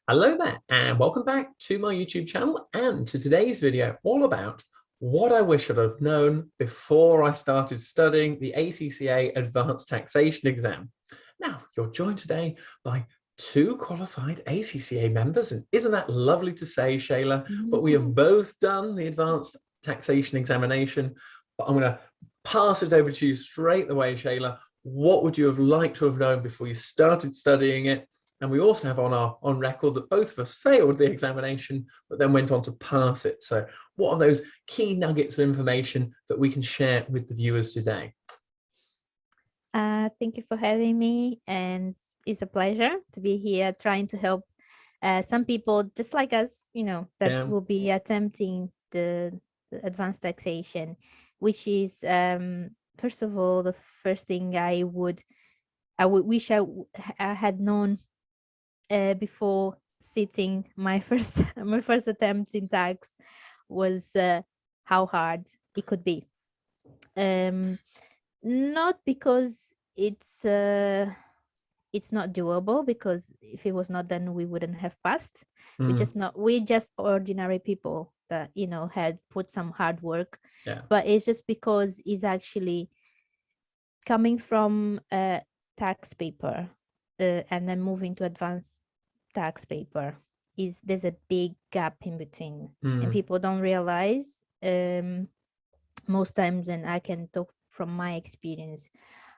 Hello there, and welcome back to my YouTube channel and to today's video all about what I wish I'd have known before I started studying the ACCA Advanced Taxation exam. Now, you're joined today by two qualified ACCA members, and isn't that lovely to say, Shayla? But we have both done the Advanced Taxation examination, but I'm going to pass it over to you straight away, Shayla. What would you have liked to have known before you started studying it? And we also have on record that both of us failed the examination, but then went on to pass it. So what are those key nuggets of information that we can share with the viewers today? Thank you for having me, and it's a pleasure to be here trying to help some people just like us, that will be attempting the advanced taxation, which is first of all, the first thing I would wish I had known before sitting my first attempt in tax was how hard it could be. Not because it's not doable, because if it was not done, we wouldn't have passed. We just ordinary people that had put some hard work. But it's just because it's actually coming from a tax paper and then moving to advanced tax paper. There's a big gap in between, and people don't realize most times. And I can talk from my experience.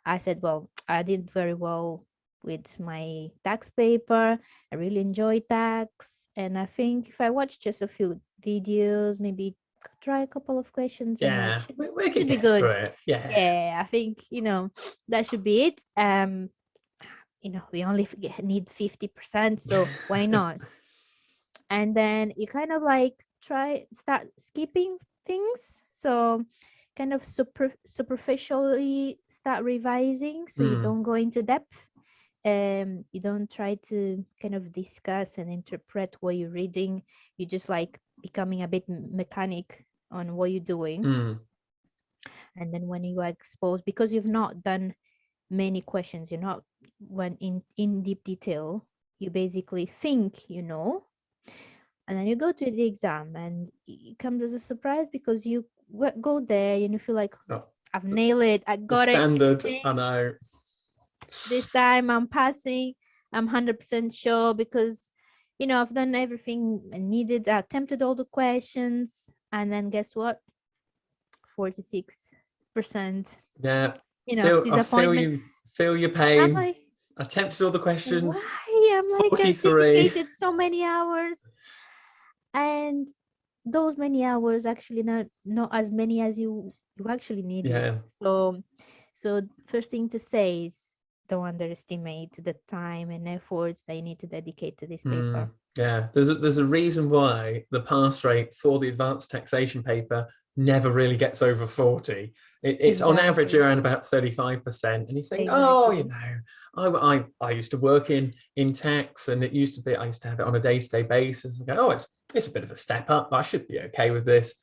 I said, well, I did very well with my tax paper. I really enjoy tax, and I think if I watch just a few videos, maybe try a couple of questions, and we can be good. Through it. I think that should be it. We only need 50%, so why not? And then you kind of like start skipping things, so kind of superficially start revising, so you don't go into depth. You don't try to kind of discuss and interpret what you're reading. You just like becoming a bit mechanic on what you're doing. And then when you are exposed, because you've not done many questions, you're not went in deep detail, you basically think and then you go to the exam and it comes as a surprise, because you go there and you feel like, I've nailed it, I got it standard. I know this time I'm passing, I'm 100% sure, because I've done everything needed, I attempted all the questions, and then guess what? 46%. Disappointment. Feel your pain. Like, attempted all the questions. Why? I'm like, 43. I dedicated so many hours, and those many hours actually not as many as you actually needed. So first thing to say is, don't underestimate the time and efforts that you need to dedicate to this paper. There's a reason why the pass rate for the advanced taxation paper never really gets over 40. It's on average around about 35%. And you think, I used to work in tax, and I used to have it on a day-to-day basis, and go, it's a bit of a step up, I should be okay with this.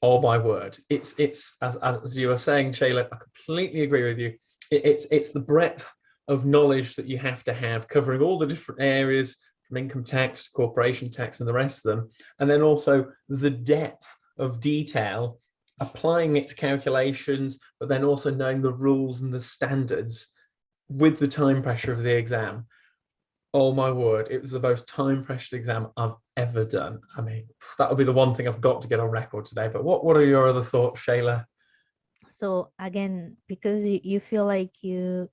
Oh my word, it's as you were saying, Shayla, I completely agree with you. It's the breadth of knowledge that you have to have, covering all the different areas, from income tax to corporation tax and the rest of them, and then also the depth of detail, applying it to calculations, but then also knowing the rules and the standards with the time pressure of the exam. Oh my word, it was the most time pressured exam I've ever done. I mean, that would be the one thing I've got to get on record today. But what are your other thoughts, Shayla? So again, because you feel like you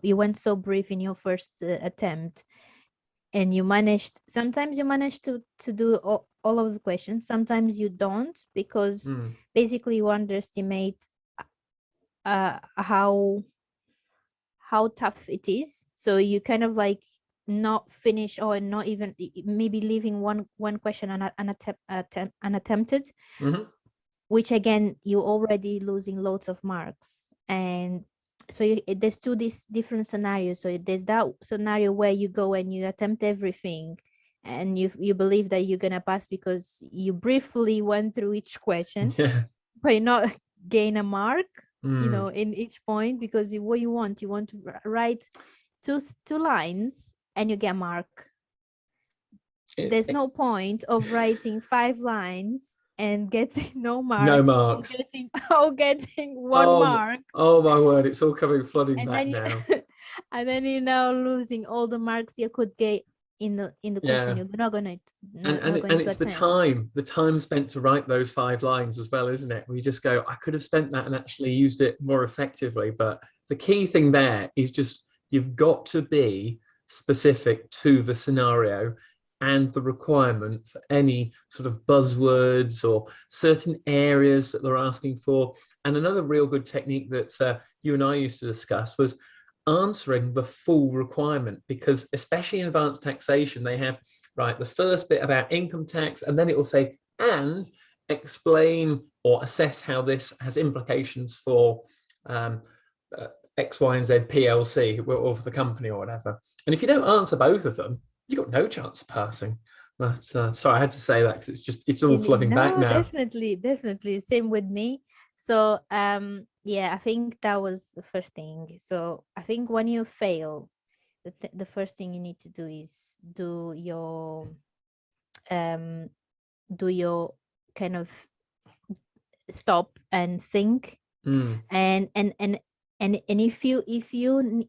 went so brief in your first attempt, and sometimes you managed to do all of the questions, sometimes you don't, because basically you underestimate how tough it is. So you kind of like not finish, or not even, maybe leaving one question unattempted, which again, you're already losing loads of marks. And so there's these different scenarios. So there's that scenario where you go and you attempt everything, and you believe that you're gonna pass because you briefly went through each question, but you not gain a mark, in each point, because what you want to write two lines and you get a mark. there's no point of writing 5 lines and getting no no marks, marks. or getting 1 mark, Oh my word, it's all coming flooding and back then now. and then you're now losing all the marks you could get in the question Yeah. you're not gonna And it's the attend. time spent to write those 5 lines as well, isn't it? We just go, I could have spent that and actually used it more effectively. But the key thing there is just you've got to be specific to the scenario and the requirement for any sort of buzzwords or certain areas that they're asking for. And another real good technique that you and I used to discuss was answering the full requirement, because especially in advanced taxation, they have, right, the first bit about income tax, and then it will say, and explain or assess how this has implications for X, Y, and Z PLC, or for the company or whatever. And if you don't answer both of them, you've got no chance of passing. But sorry, I had to say that because it's all flooding back No, now. definitely same with me. So yeah, I think that was the first thing. So I think when you fail, the first thing you need to do is um do your kind of stop and think. Mm. And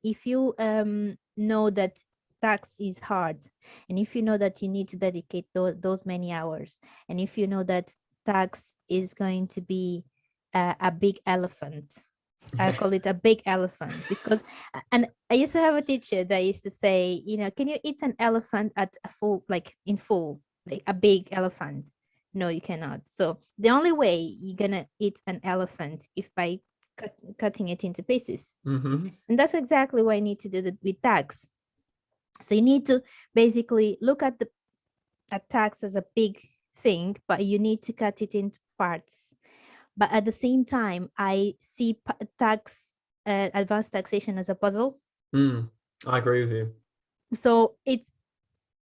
if you know that tax is hard, and if you know that you need to dedicate those many hours, and if you know that tax is going to be a big elephant, I Yes. call it a big elephant because, and I used to have a teacher that used to say, can you eat an elephant at a full, like in full, like a big elephant? No, you cannot. So the only way you're gonna eat an elephant if by cutting it into pieces. Mm-hmm. And that's exactly what you need to do with tax. So you need to basically look at tax as a big thing, but you need to cut it into parts. But at the same time, I see advanced taxation as a puzzle. I agree with you. So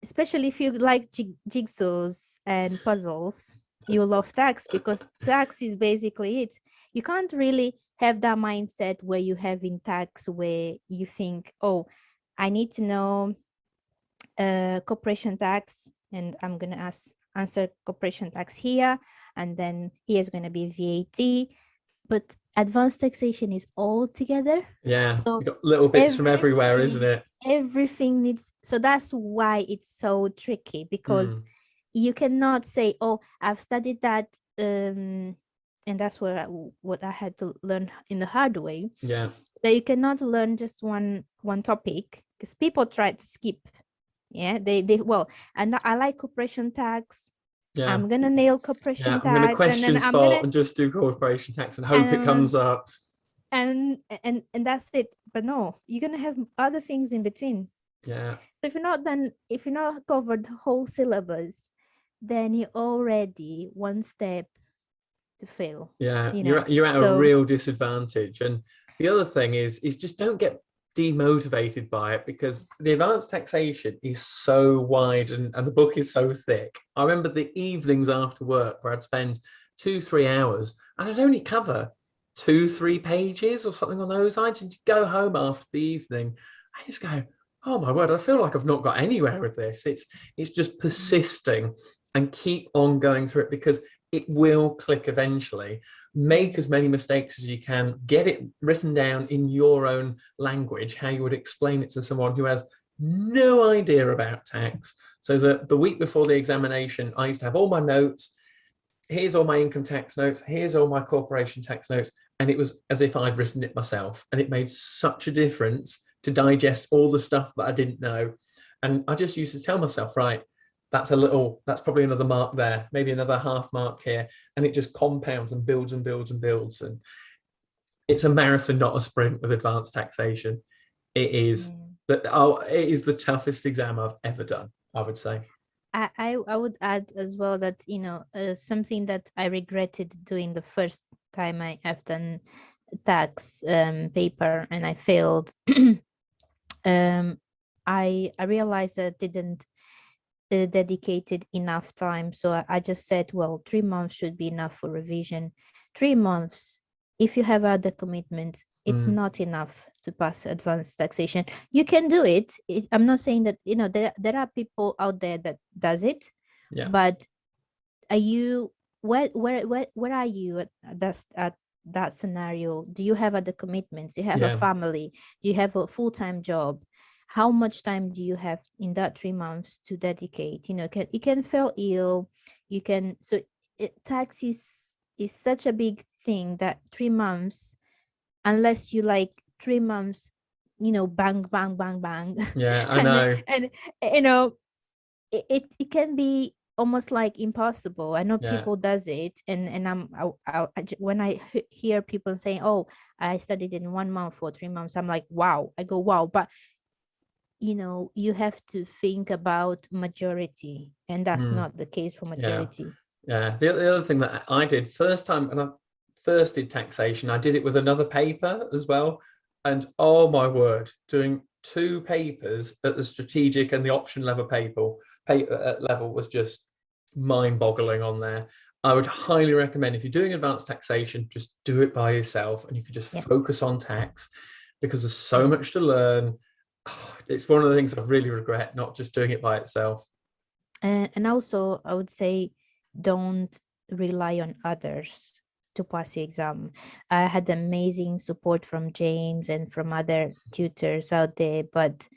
especially if you like jigsaws and puzzles, you love tax, because tax is basically it. You can't really have that mindset where you have in tax where you think, oh, I need to know corporation tax, and I'm gonna answer corporation tax here, and then here's gonna be VAT. But advanced taxation is all together. Yeah, So you got little bits from everywhere, isn't it? everything needs, so that's why it's so tricky, because you cannot say, oh, I've studied that, and that's what I had to learn in the hard way. Yeah. That you cannot learn just one topic, because people try to skip. Yeah, they well, and I like corporation tax. Yeah. I'm gonna nail corporation I'm gonna tax, and question then I'm spot gonna and just do corporation tax and hope it comes up. and that's it. But no, you're gonna have other things in between. Yeah. So if you're not covered the whole syllabus, then you're already one step to fail. Yeah, you're at a real disadvantage. And the other thing is just don't get demotivated by it, because the advanced taxation is so wide and the book is so thick. I remember the evenings after work where I'd spend 2-3 hours and I'd only cover 2-3 pages or something on those lines, and you go home after the evening, I just go, oh my word, I feel like I've not got anywhere with this. It's just persisting and keep on going through it, because it will click eventually. Make as many mistakes as you can, get it written down in your own language, how you would explain it to someone who has no idea about tax. So that the week before the examination, I used to have all my notes. Here's all my income tax notes. Here's all my corporation tax notes. And it was as if I'd written it myself. And it made such a difference to digest all the stuff that I didn't know. And I just used to tell myself, right, that's probably another mark there, maybe another half mark here. And it just compounds and builds and builds and builds. And it's a marathon, not a sprint with advanced taxation. It is it is the toughest exam I've ever done, I would say. I would add as well that, something that I regretted doing the first time I've done tax paper and I failed. I realized that I didn't dedicated enough time. So I just said, well, 3 months should be enough for revision. 3 months, if you have other commitments, it's not enough. to pass advanced taxation. You can do it. I'm not saying that, there are people out there that does it, Yeah. but are you, where are you at that scenario? Do you have other commitments? Do you have a Yeah. family? Do you have a full-time job? How much time do you have in that 3 months to dedicate? You can fall ill. You can, so tax is such a big thing that 3 months, unless you like 3 months, bang, bang, bang, bang. Yeah, I and know. and you know it can be almost like impossible. I know Yeah. people does it, and when I hear people saying, "Oh, I studied in 1 month or 3 months," I'm like, "Wow!" I go, "Wow!" But you have to think about majority, and that's Mm, not the case for yeah. majority. Yeah. The other thing that I did first time when I first did taxation, I did it with another paper as well. And oh my word, doing two papers at the strategic and the option level paper level was just mind-boggling on there. I would highly recommend, if you're doing advanced taxation, just do it by yourself and you can just Yeah. focus on tax, because there's so Yeah. much to learn. It's one of the things I really regret not just doing it by itself. And also, I would say, don't rely on others to pass your exam. I had amazing support from James and from other tutors out there, but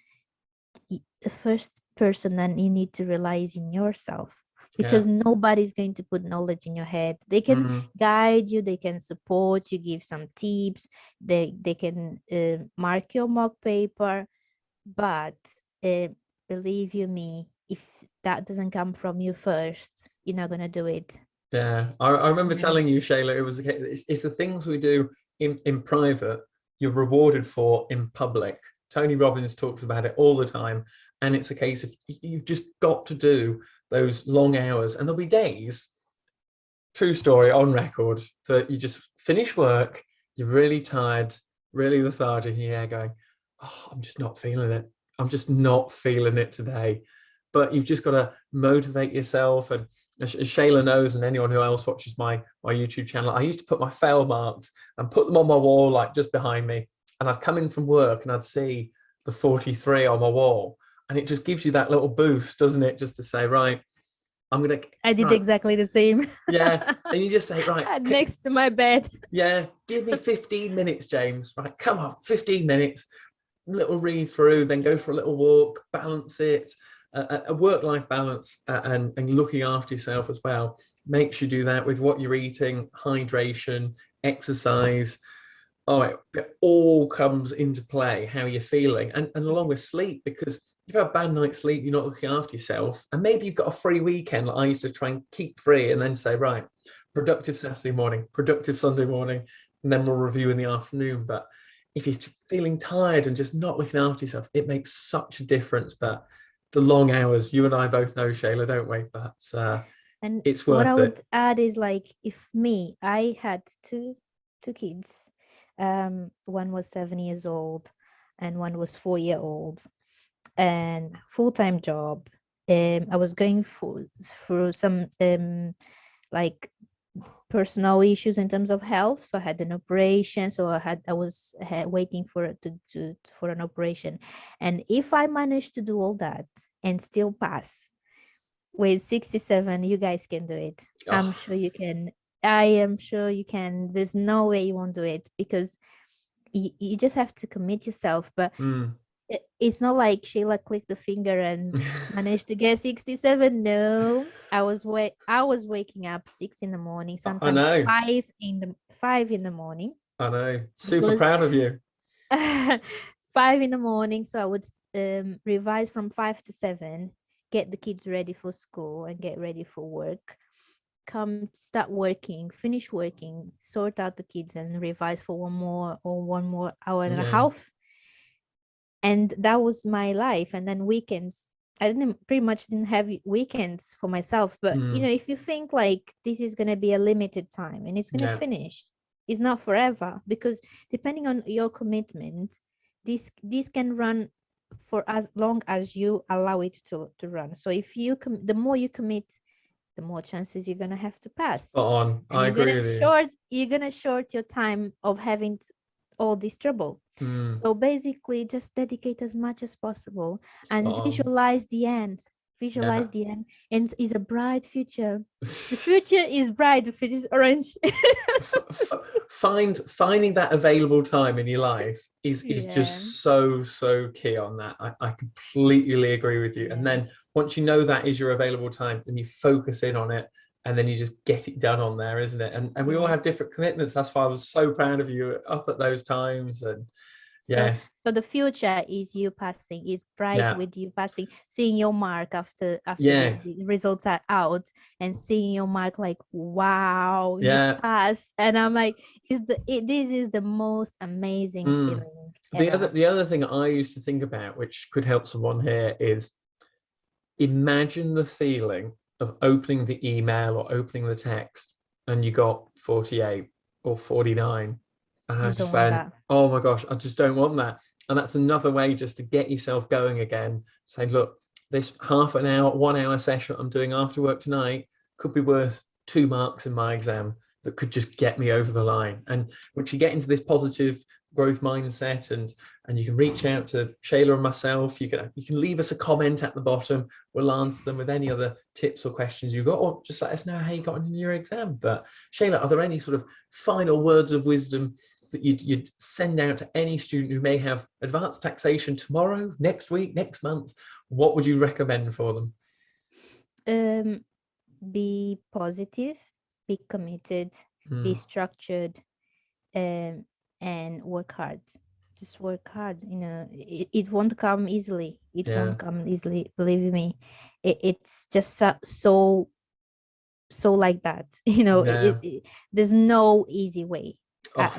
the first person that you need to rely is in yourself, Yeah. because nobody's going to put knowledge in your head. They can Mhm. guide you, they can support you, give some tips, they can mark your mock paper, but uh, believe you me, if that doesn't come from you first, you're not gonna do it. Yeah, I remember You know? telling you, Shayla, it's the things we do in private you're rewarded for in public. Tony Robbins talks about it all the time, and it's a case of you've just got to do those long hours, and there'll be days, true story on record, that you just finish work, you're really tired, really lethargic, and you're going, oh, I'm just not feeling it. I'm just not feeling it today. But you've just got to motivate yourself. And as Shayla knows, and anyone who else watches my YouTube channel, I used to put my fail marks and put them on my wall, like just behind me. And I'd come in from work and I'd see the 43 on my wall. And it just gives you that little boost, doesn't it? Just to say, right, I'm going to, I did right, exactly the same. yeah. And you just say, right, Next to my bed. yeah, give me 15 minutes, James. Right, come on, 15 minutes, little read through, then go for a little walk, balance it. A work-life balance and looking after yourself as well makes you do that with what you're eating, hydration, exercise. Oh, it all comes into play, how you're feeling, and along with sleep, because if you've had a bad night's sleep, you're not looking after yourself, and maybe you've got a free weekend. Like I used to try and keep free and then say, right, productive Saturday morning, productive Sunday morning, and then we'll review in the afternoon. But if you're feeling tired and just not looking after yourself, it makes such a difference. But the long hours, you and I both know, Shayla, don't we? But And it's what I worth it. would add is, like, if I had two kids, one was 7 years old and one was 4 year old, and full-time job. I was going through some like personal issues in terms of health, so I had an operation, so I was waiting for an operation. And if I managed to do all that and still pass with 67, you guys can do it. I'm Oh, sure you can. I am sure you can. There's no way you won't do it, because you just have to commit yourself. But mm. it's not like Sheila clicked the finger and managed to get 67. No, I was waking up 6 in the morning, I sometimes know, 5 in the morning, I know. Super because proud of you. 5 in the morning. So I would revise from 5 to 7, get the kids ready for school and get ready for work, come start working, finish working, sort out the kids and revise for one more hour and a Yeah. half. And that was my life. And then weekends, I didn't pretty much didn't have weekends for myself. But Mm. if you think like this is going to be a limited time and it's going to Yeah. finish, it's not forever, because depending on your commitment, this can run for as long as you allow it to run. So if the more you commit, the more chances you're gonna have to pass, Spot on. and I agree with you. you're gonna short your time of having all this trouble. So basically, just dedicate as much as possible and visualize the end. Visualize the end, and it's a bright future. The future is bright. The future is orange. Finding that available time in your life is just so key on that. I completely agree with you. And then once you know that is your available time, then you focus in on it, and then you just get it done on there, isn't it? And we all have different commitments. That's why I was so proud of you up at those times. And yes. So the future is you passing, is bright with you passing, seeing your mark after the results are out, and seeing your mark like, wow, you passed. And I'm like, this is the most amazing feeling. The other thing I used to think about, which could help someone here, is imagine the feeling of opening the email or opening the text and you got 48 or 49. And I just went, oh my gosh, I just don't want that. And that's another way just to get yourself going again. Say, look, this half an hour, 1 hour session I'm doing after work tonight could be worth 2 marks in my exam that could just get me over the line. And once you get into this positive growth mindset, and you can reach out to Shayla and myself, you can leave us a comment at the bottom. We'll answer them with any other tips or questions you've got, or just let us know how you got on in your exam. But Shayla, are there any sort of final words of wisdom that you'd send out to any student who may have advanced taxation tomorrow, next week, next month? What would you recommend for them? Be positive, be committed, be structured, and work hard. Just work hard. It won't come easily. It won't come easily, believe me. It's just so like that. There's no easy way.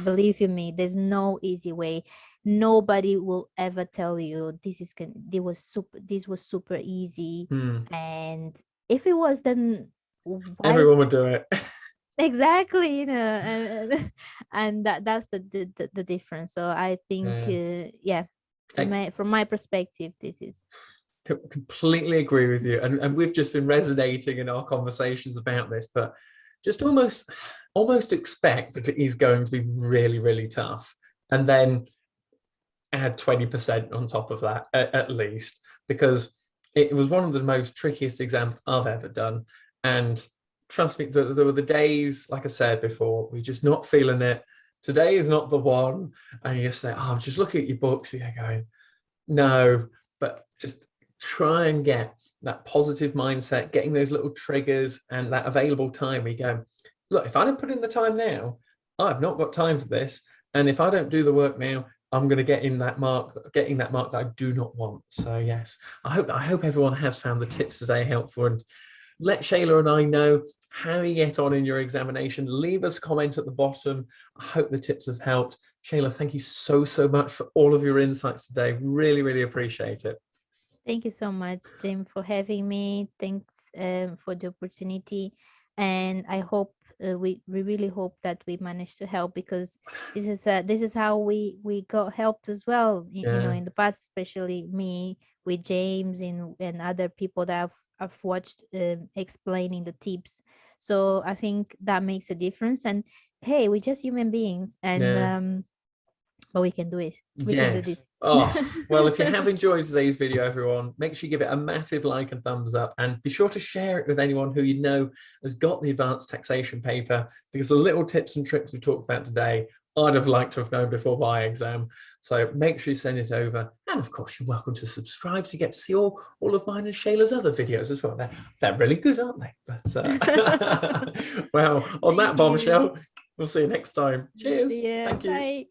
Believe you me, there's no easy way. Nobody will ever tell you this was super easy. And if it was, then everyone would do it. Exactly. And that's the difference. So I think from my perspective, this is completely agree with you. And we've just been resonating in our conversations about this, but just almost expect that it is going to be really, really tough, and then add 20% on top of that at least, because it was one of the most trickiest exams I've ever done. And trust me, there were the days, like I said before, we're just not feeling it. Today is not the one. And you say, oh, just look at your books. You're going, no, but just try and get that positive mindset, getting those little triggers and that available time. We go, look, if I don't put in the time now, I've not got time for this. And if I don't do the work now, I'm going to getting that mark that I do not want. So yes, I hope everyone has found the tips today helpful, and let Shayla and I know how you get on in your examination. Leave us a comment at the bottom. I hope the tips have helped. Shayla, thank you so much for all of your insights today. Really, really appreciate it. Thank you so much, Jim, for having me. Thanks for the opportunity. And I hope we really hope that we managed to help, because this is how we got helped as well. In the past, especially me with James and other people that I've watched explaining the tips. So I think that makes a difference. And hey, we're just human beings, and but we can do it. We can do this. Well, if you have enjoyed today's video, everyone, make sure you give it a massive like and thumbs up, and be sure to share it with anyone who you know has got the advanced taxation paper, because the little tips and tricks we talked about today, I'd have liked to have known before my exam. So make sure you send it over. And of course, you're welcome to subscribe to get to see all of mine and Shayla's other videos as well. They're really good, aren't they? But well, on that bombshell, we'll see you next time. Cheers. Thank you. Bye.